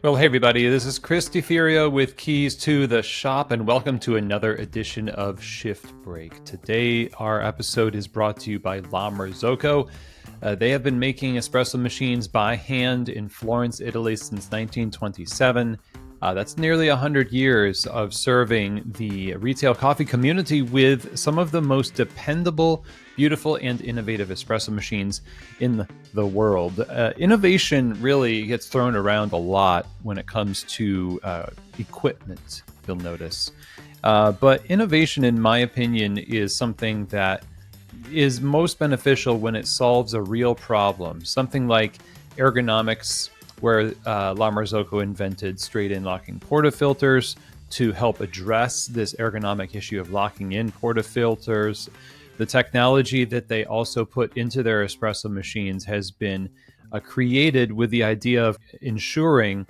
Well, hey everybody, this is Chris DeFiorio with Keys to the Shop, and welcome to another edition of Shift Break. Today, our episode is brought to you by La Marzocco. They have been making espresso machines by hand in Florence, Italy since 1927. That's nearly 100 years of serving the retail coffee community with some of the most dependable, beautiful, and innovative espresso machines in the world. Innovation really gets thrown around a lot when it comes to equipment, you'll notice. But innovation, in my opinion, is something that is most beneficial when it solves a real problem. Something like ergonomics, where La Marzocco invented straight-in locking portafilters to help address this ergonomic issue of locking in portafilters. The technology that they also put into their espresso machines has been created with the idea of ensuring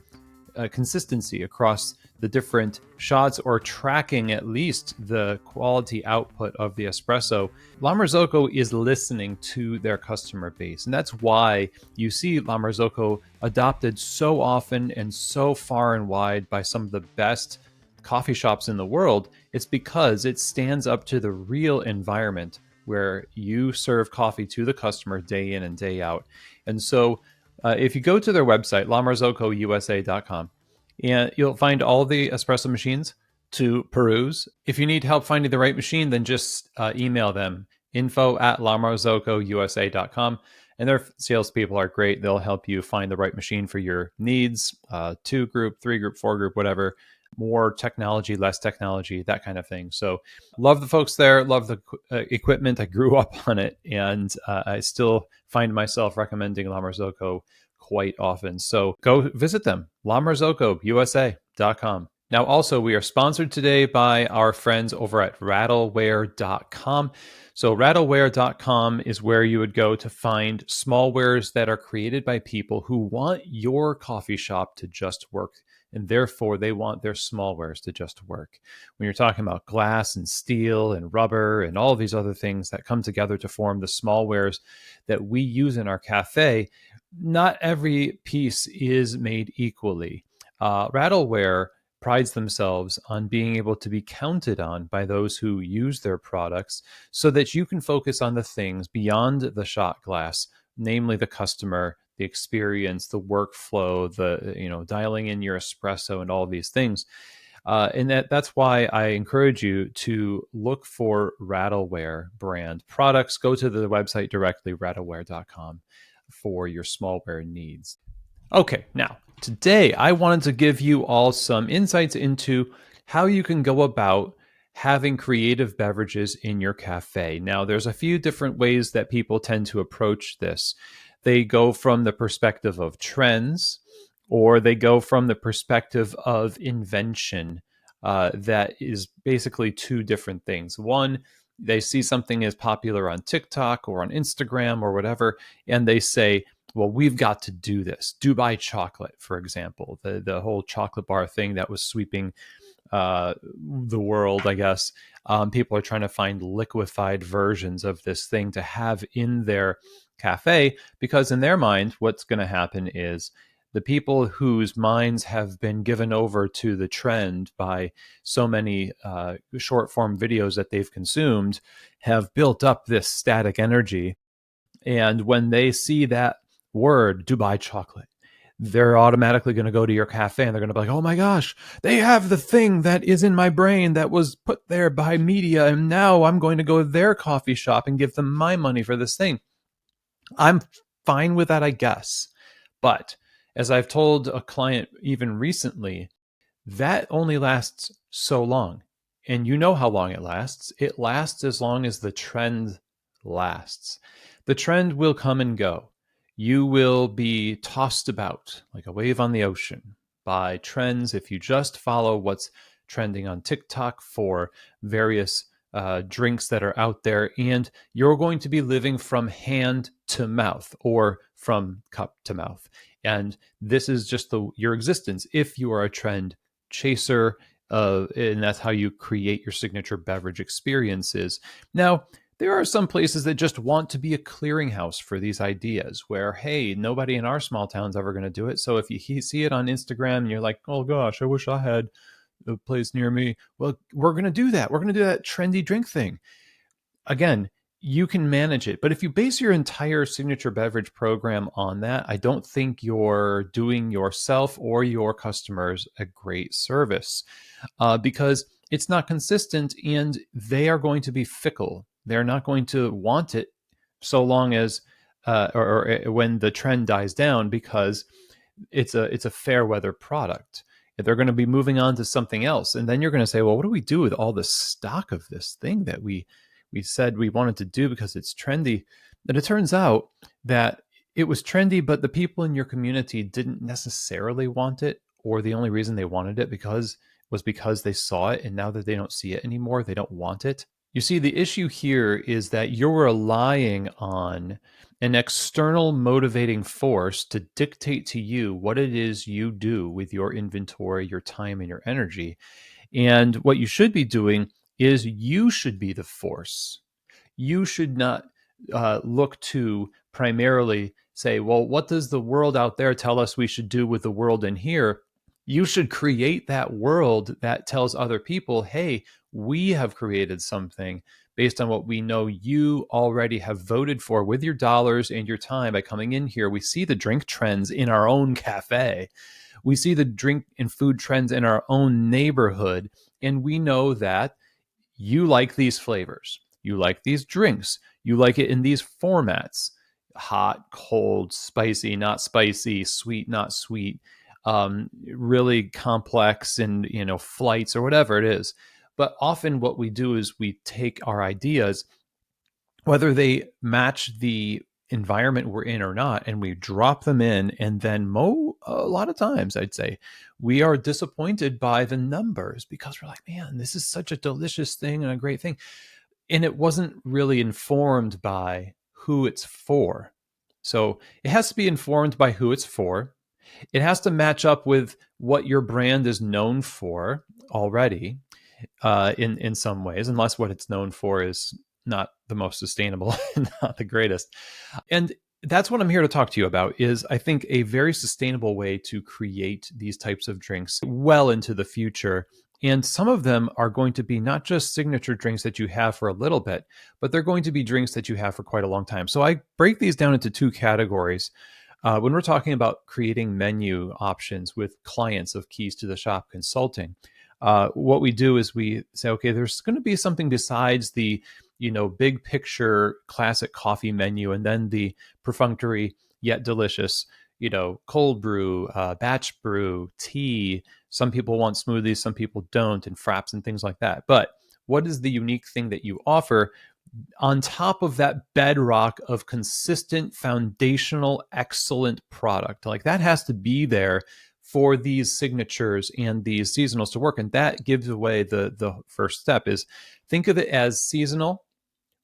consistency across the different shots, or tracking at least the quality output of the espresso. La Marzocco is listening to their customer base, and that's why you see La Marzocco adopted so often and so far and wide by some of the best coffee shops in the world. It's because it stands up to the real environment where you serve coffee to the customer day in and day out. And so if you go to their website, lamarzocco.usa.com, and you'll find all the espresso machines to peruse. If you need help finding the right machine, then just email them, info@lamarzocco.usa.com. And their salespeople are great. They'll help you find the right machine for your needs, 2 group, 3 group, 4 group, whatever. More technology, less technology, that kind of thing. So love the folks there, love the equipment. I grew up on it, and I still find myself recommending La Marzocco quite often. So go visit them, lamarzocco.usa.com. Now, also, we are sponsored today by our friends over at rattleware.com. So rattleware.com is where you would go to find smallwares that are created by people who want your coffee shop to just work, and therefore they want their smallwares to just work. When you're talking about glass and steel and rubber and all of these other things that come together to form the smallwares that we use in our cafe, not every piece is made equally. Rattleware prides themselves on being able to be counted on by those who use their products, so that you can focus on the things beyond the shot glass, namely the customer, the experience, the workflow, the dialing in your espresso, and all of these things. And that's why I encourage you to look for Rattleware brand products. Go to the website directly, rattleware.com, for your smallware needs. Okay, now, today I wanted to give you all some insights into how you can go about having creative beverages in your cafe. Now, there's a few different ways that people tend to approach this. They go from the perspective of trends, or they go from the perspective of invention. That is basically 2 different things. One, they see something is popular on TikTok or on Instagram or whatever, and they say, well, we've got to do this. Dubai chocolate, for example, the whole chocolate bar thing that was sweeping the world, I guess. People are trying to find liquefied versions of this thing to have in their cafe, because in their mind, what's going to happen is the people whose minds have been given over to the trend by so many short form videos that they've consumed have built up this static energy. And when they see that word, Dubai chocolate, they're automatically going to go to your cafe and they're going to be like, oh my gosh, they have the thing that is in my brain that was put there by media, and now I'm going to go to their coffee shop and give them my money for this thing. I'm fine with that, I guess. But as I've told a client even recently, that only lasts so long. And you know how long it lasts. It lasts as long as the trend lasts. The trend will come and go. You will be tossed about like a wave on the ocean by trends if you just follow what's trending on TikTok for various drinks that are out there, and you're going to be living from hand to mouth or from cup to mouth. And this is just your existence if you are a trend chaser, and that's how you create your signature beverage experiences. Now, There are some places that just want to be a clearinghouse for these ideas where, hey, nobody in our small town's ever going to do it. So if you see it on Instagram and you're like, oh gosh, I wish I had a place near me. Well, we're going to do that. We're going to do that trendy drink thing. Again, you can manage it. But if you base your entire signature beverage program on that, I don't think you're doing yourself or your customers a great service, because it's not consistent and they are going to be fickle. They're not going to want it so long as, or when the trend dies down, because it's a fair weather product. They're going to be moving on to something else, and then you're going to say, well, what do we do with all the stock of this thing that we said we wanted to do because it's trendy? And it turns out that it was trendy, but the people in your community didn't necessarily want it, or the only reason they wanted it because they saw it, and now that they don't see it anymore, they don't want it. You see, the issue here is that you're relying on an external motivating force to dictate to you what it is you do with your inventory, your time, and your energy. And what you should be doing is you should be the force. You should not look to primarily say, well, what does the world out there tell us we should do with the world in here? You should create that world that tells other people, hey, we have created something based on what we know you already have voted for with your dollars and your time by coming in here. We see the drink trends in our own cafe. We see the drink and food trends in our own neighborhood. And we know that you like these flavors. You like these drinks. You like it in these formats: hot, cold, spicy, not spicy, sweet, not sweet, really complex, and flights or whatever it is. But often what we do is we take our ideas, whether they match the environment we're in or not, and we drop them in, and then a lot of times I'd say we are disappointed by the numbers because we're like, man, this is such a delicious thing and a great thing, and it wasn't really informed by who it's for. So it has to be informed by who it's for. It has to match up with what your brand is known for already, in some ways, unless what it's known for is not the most sustainable and not the greatest. And that's what I'm here to talk to you about, is I think a very sustainable way to create these types of drinks well into the future. And some of them are going to be not just signature drinks that you have for a little bit, but they're going to be drinks that you have for quite a long time. So I break these down into two categories. When we're talking about creating menu options with clients of Keys to the Shop Consulting, what we do is we say, okay, there's going to be something besides the big picture classic coffee menu, and then the perfunctory yet delicious cold brew, batch brew, tea. Some people want smoothies, some people don't, and fraps and things like that. But what is the unique thing that you offer on top of that bedrock of consistent, foundational, excellent product? Like, that has to be there for these signatures and these seasonals to work. And that gives away the first step. Is think of it as seasonal,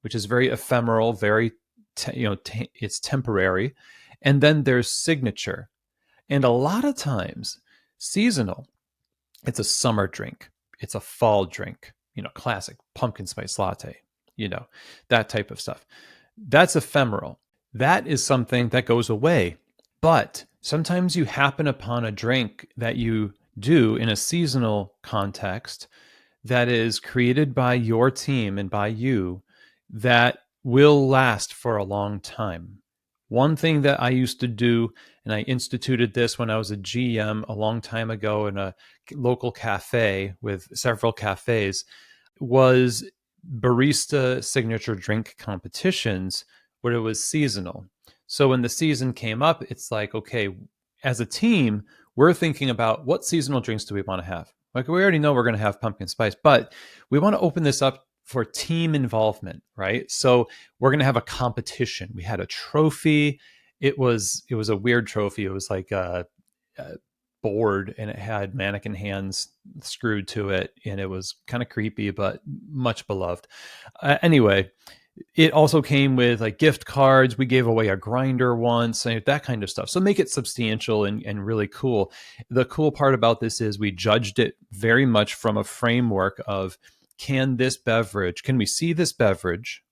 which is very ephemeral, very it's temporary. And then there's signature. And a lot of times seasonal, it's a summer drink, it's a fall drink, classic pumpkin spice latte, that type of stuff. That's ephemeral. That is something that goes away. But sometimes you happen upon a drink that you do in a seasonal context that is created by your team and by you, that will last for a long time. One thing that I used to do, and I instituted this when I was a GM a long time ago in a local cafe with several cafes, was barista signature drink competitions where it was seasonal. So when the season came up, it's like, okay, as a team, we're thinking about what seasonal drinks do we want to have? Like, we already know we're going to have pumpkin spice, but we want to open this up for team involvement, right? So we're going to have a competition. We had a trophy. It was a weird trophy. It was like a board, and it had mannequin hands screwed to it, and it was kind of creepy, but much beloved. Anyway, it also came with like gift cards. We gave away a grinder once, that kind of stuff. So make it substantial and really cool. The cool part about this is we judged it very much from a framework of, can we see this beverage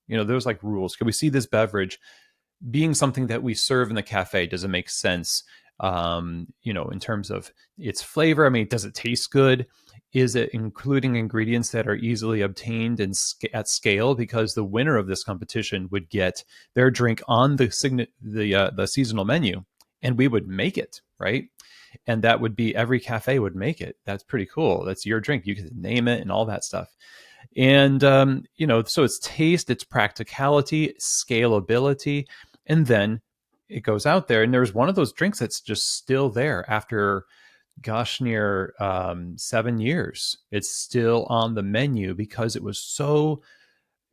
There's like rules. Can we see this beverage being something that we serve in the cafe? Does it make sense? In terms of its flavor, I mean, does it taste good? Is it including ingredients that are easily obtained and at scale? Because the winner of this competition would get their drink on the seasonal menu, and we would make it, right? And that would be, every cafe would make it. That's pretty cool. That's your drink. You can name it and all that stuff. And so it's taste, it's practicality, scalability, and then it goes out there. And there's one of those drinks that's just still there after, gosh, near 7 years. It's still on the menu because it was so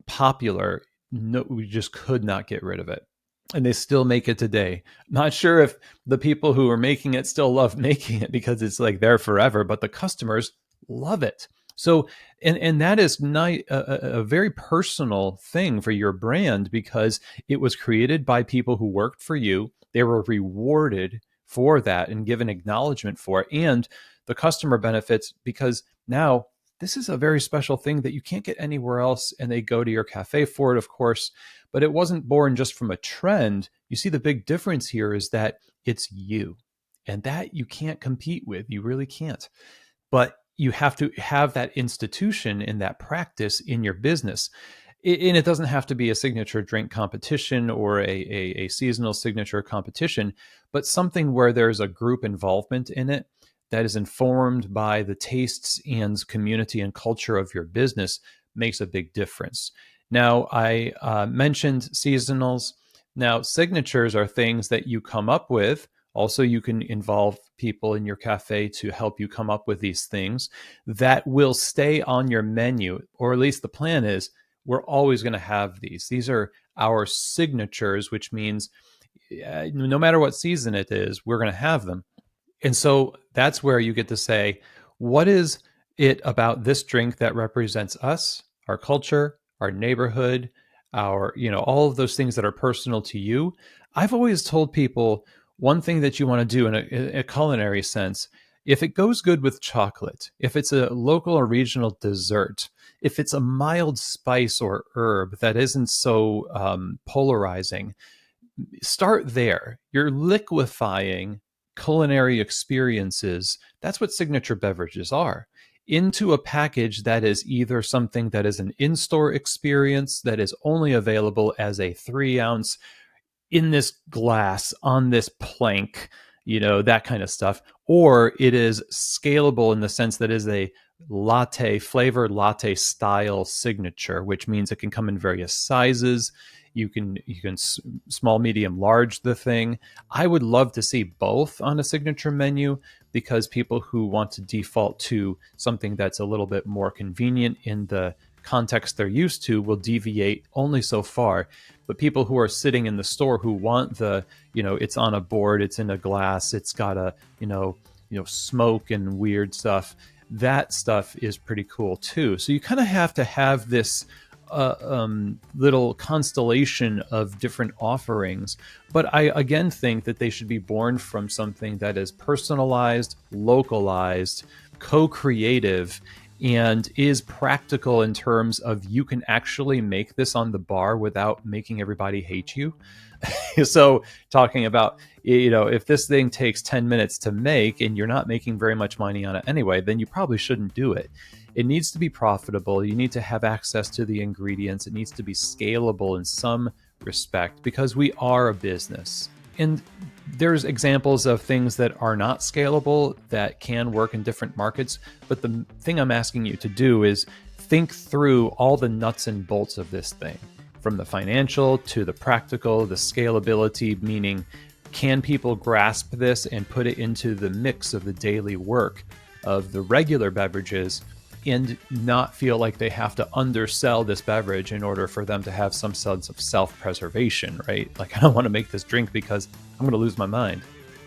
popular. No, we just could not get rid of it. And they still make it today. Not sure if the people who are making it still love making it because it's like there forever, but the customers love it. So, and that is not a very personal thing for your brand, because it was created by people who worked for you. They were rewarded for that and given acknowledgement for it. And the customer benefits because now this is a very special thing that you can't get anywhere else. And they go to your cafe for it, of course. But it wasn't born just from a trend. You see, the big difference here is that it's you, and that you can't compete with. You really can't. But you have to have that institution and that practice in your business. And it doesn't have to be a signature drink competition or a seasonal signature competition, but something where there's a group involvement in it that is informed by the tastes and community and culture of your business makes a big difference. Now, I mentioned seasonals. Now, signatures are things that you come up with. Also, you can involve people in your cafe to help you come up with these things that will stay on your menu, or at least the plan is we're always going to have these. These are our signatures, which means no matter what season it is, we're going to have them. And so that's where you get to say, what is it about this drink that represents us, our culture, our neighborhood, our, all of those things that are personal to you? I've always told people, one thing that you want to do in a culinary sense, if it goes good with chocolate, if it's a local or regional dessert, if it's a mild spice or herb that isn't so polarizing, start there. You're liquefying culinary experiences. That's what signature beverages are, into a package that is either something that is an in-store experience that is only available as a 3-ounce in this glass on this plank, that kind of stuff. Or it is scalable in the sense that it is a flavored latte style signature, which means it can come in various sizes. You can small, medium, large the thing. I would love to see both on a signature menu, because people who want to default to something that's a little bit more convenient in the context they're used to will deviate only so far. But people who are sitting in the store who want it's on a board, it's in a glass, it's got a, smoke and weird stuff. That stuff is pretty cool too. So you kind of have to have this little constellation of different offerings. But I again think that they should be born from something that is personalized, localized, co-creative, and is practical in terms of you can actually make this on the bar without making everybody hate you. So talking about, if this thing takes 10 minutes to make and you're not making very much money on it anyway, then you probably shouldn't do it. It needs to be profitable. You need to have access to the ingredients. It needs to be scalable in some respect, because we are a business. And there's examples of things that are not scalable that can work in different markets. But the thing I'm asking you to do is think through all the nuts and bolts of this thing, from the financial to the practical, the scalability, meaning can people grasp this and put it into the mix of the daily work of the regular beverages and not feel like they have to undersell this beverage in order for them to have some sense of self-preservation, right? Like, I don't want to make this drink because I'm going to lose my mind.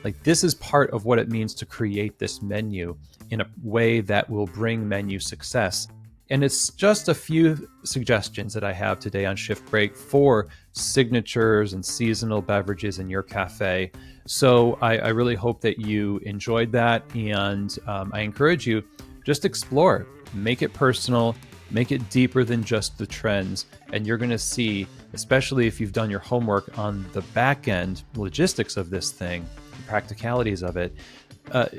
Like, this is part of what it means to create this menu in a way that will bring menu success. And it's just a few suggestions that I have today on Shift Break for signatures and seasonal beverages in your cafe. So I really hope that you enjoyed that. And I encourage you, just explore, make it personal, Make it deeper than just the trends. And you're going to see, especially if you've done your homework on the back end logistics of this thing, the practicalities of it,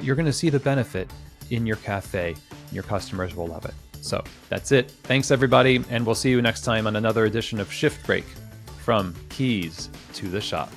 you're going to see the benefit in your cafe. Your customers will love it. So that's it. Thanks, everybody. And we'll see you next time on another edition of Shift Break, from keys to the shop.